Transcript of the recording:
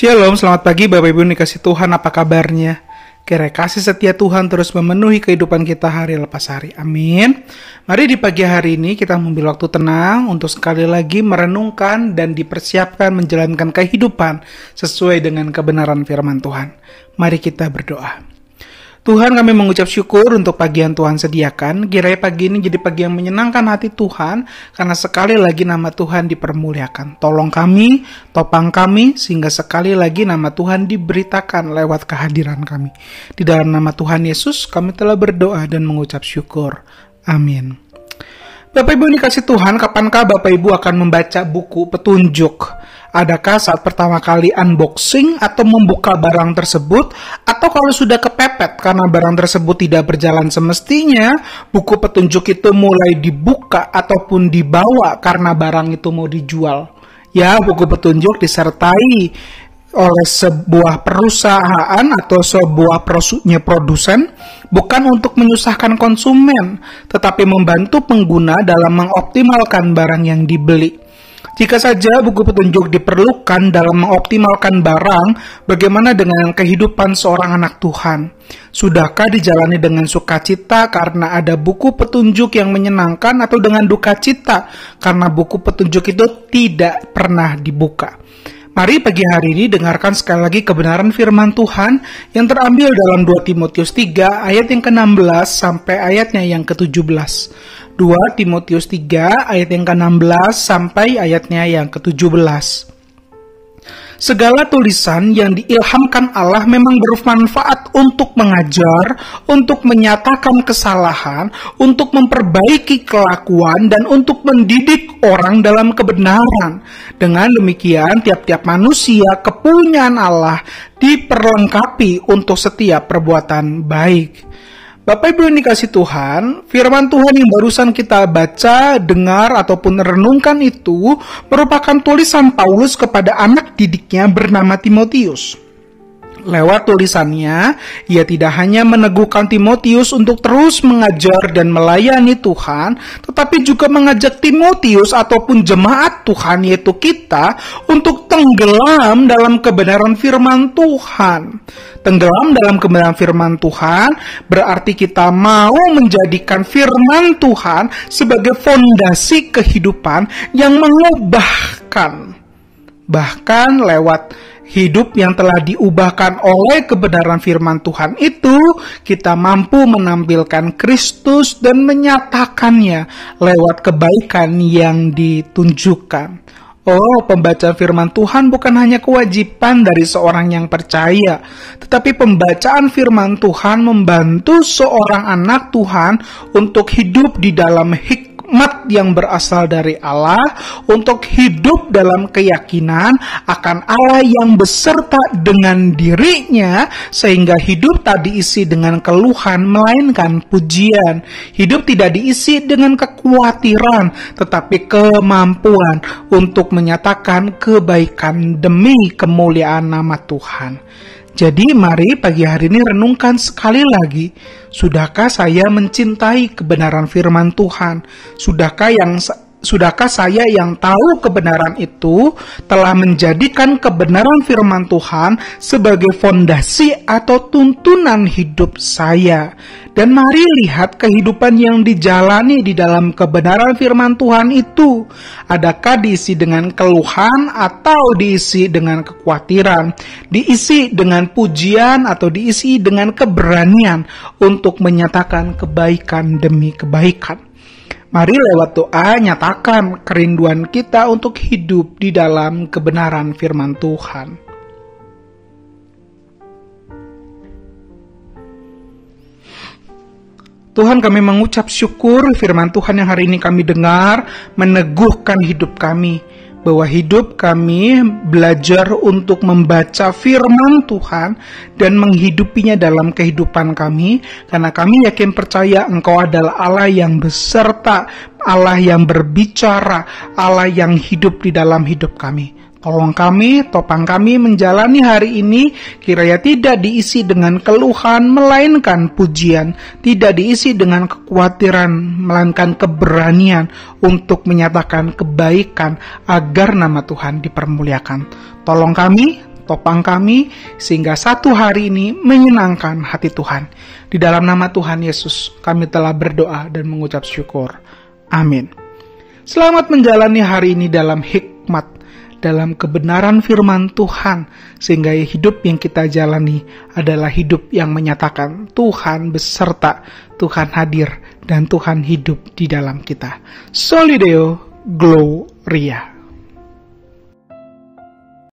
Shalom, selamat pagi Bapak Ibu dikasih Tuhan, apa kabarnya? Kiranya kasih setia Tuhan terus memenuhi kehidupan kita hari lepas hari, amin. Mari di pagi hari ini kita mengambil waktu tenang untuk sekali lagi merenungkan dan dipersiapkan menjalankan kehidupan sesuai dengan kebenaran firman Tuhan. Mari kita berdoa. Tuhan, kami mengucap syukur untuk pagi yang Tuhan sediakan. Kiranya pagi ini jadi pagi yang menyenangkan hati Tuhan, karena sekali lagi nama Tuhan dipermuliakan. Tolong kami, topang kami, sehingga sekali lagi nama Tuhan diberitakan lewat kehadiran kami. Di dalam nama Tuhan Yesus, kami telah berdoa dan mengucap syukur. Amin. Bapak Ibu dikasih Tuhan, kapankah Bapak Ibu akan membaca buku petunjuk? Adakah saat pertama kali unboxing atau membuka barang tersebut, atau kalau sudah kepepet karena barang tersebut tidak berjalan semestinya, buku petunjuk itu mulai dibuka ataupun dibawa karena barang itu mau dijual? Ya, buku petunjuk disertai oleh sebuah perusahaan atau sebuah produsen, bukan untuk menyusahkan konsumen, tetapi membantu pengguna dalam mengoptimalkan barang yang dibeli. Jika saja buku petunjuk diperlukan dalam mengoptimalkan barang, bagaimana dengan kehidupan seorang anak Tuhan? Sudahkah dijalani dengan sukacita karena ada buku petunjuk yang menyenangkan, atau dengan duka cita karena buku petunjuk itu tidak pernah dibuka? Mari pagi hari ini dengarkan sekali lagi kebenaran firman Tuhan yang terambil dalam 2 Timotius 3 ayat yang ke-16 sampai ayatnya yang ke-17. 2 Timotius 3 ayat yang ke-16 sampai ayatnya yang ke-17. Segala tulisan yang diilhamkan Allah memang bermanfaat untuk mengajar, untuk menyatakan kesalahan, untuk memperbaiki kelakuan, dan untuk mendidik orang dalam kebenaran. Dengan demikian, tiap-tiap manusia kepunyaan Allah diperlengkapi untuk setiap perbuatan baik. Bapak Ibu yang dikasih Tuhan, firman Tuhan yang barusan kita baca, dengar, ataupun renungkan itu merupakan tulisan Paulus kepada anak didiknya bernama Timotius. Lewat tulisannya, ia tidak hanya meneguhkan Timotius untuk terus mengajar dan melayani Tuhan, tetapi juga mengajak Timotius ataupun jemaat Tuhan, yaitu kita, untuk tenggelam dalam kebenaran firman Tuhan. Tenggelam dalam kebenaran firman Tuhan berarti kita mau menjadikan firman Tuhan sebagai fondasi kehidupan yang mengubahkan. Bahkan lewat hidup yang telah diubahkan oleh kebenaran firman Tuhan itu, kita mampu menampilkan Kristus dan menyatakannya lewat kebaikan yang ditunjukkan. Oh, pembacaan firman Tuhan bukan hanya kewajiban dari seorang yang percaya, tetapi pembacaan firman Tuhan membantu seorang anak Tuhan untuk hidup di dalam hikmat yang berasal dari Allah, untuk hidup dalam keyakinan akan Allah yang beserta dengan dirinya, sehingga hidup tak diisi dengan keluhan melainkan pujian. Hidup tidak diisi dengan kekhawatiran, tetapi kemampuan untuk menyatakan kebaikan demi kemuliaan nama Tuhan. Jadi mari pagi hari ini renungkan sekali lagi, sudahkah saya mencintai kebenaran firman Tuhan? Sudahkah saya yang tahu kebenaran itu telah menjadikan kebenaran firman Tuhan sebagai fondasi atau tuntunan hidup saya? Dan mari lihat kehidupan yang dijalani di dalam kebenaran firman Tuhan itu. Adakah diisi dengan keluhan atau diisi dengan kekhawatiran? Diisi dengan pujian atau diisi dengan keberanian untuk menyatakan kebaikan demi kebaikan? Mari lewat doa nyatakan kerinduan kita untuk hidup di dalam kebenaran firman Tuhan. Tuhan, kami mengucap syukur firman Tuhan yang hari ini kami dengar meneguhkan hidup kami, bahwa hidup kami belajar untuk membaca firman Tuhan dan menghidupinya dalam kehidupan kami, karena kami yakin percaya Engkau adalah Allah yang beserta, Allah yang berbicara, Allah yang hidup di dalam hidup kami. Tolong kami, topang kami menjalani hari ini kiranya tidak diisi dengan keluhan melainkan pujian, tidak diisi dengan kekhawatiran melainkan keberanian untuk menyatakan kebaikan agar nama Tuhan dipermuliakan. Tolong kami, topang kami, sehingga satu hari ini menyenangkan hati Tuhan. Di dalam nama Tuhan Yesus, kami telah berdoa dan mengucap syukur. Amin. Selamat menjalani hari ini dalam hikmat, dalam kebenaran firman Tuhan, sehingga hidup yang kita jalani adalah hidup yang menyatakan Tuhan beserta, Tuhan hadir, dan Tuhan hidup di dalam kita. Soli Deo Gloria.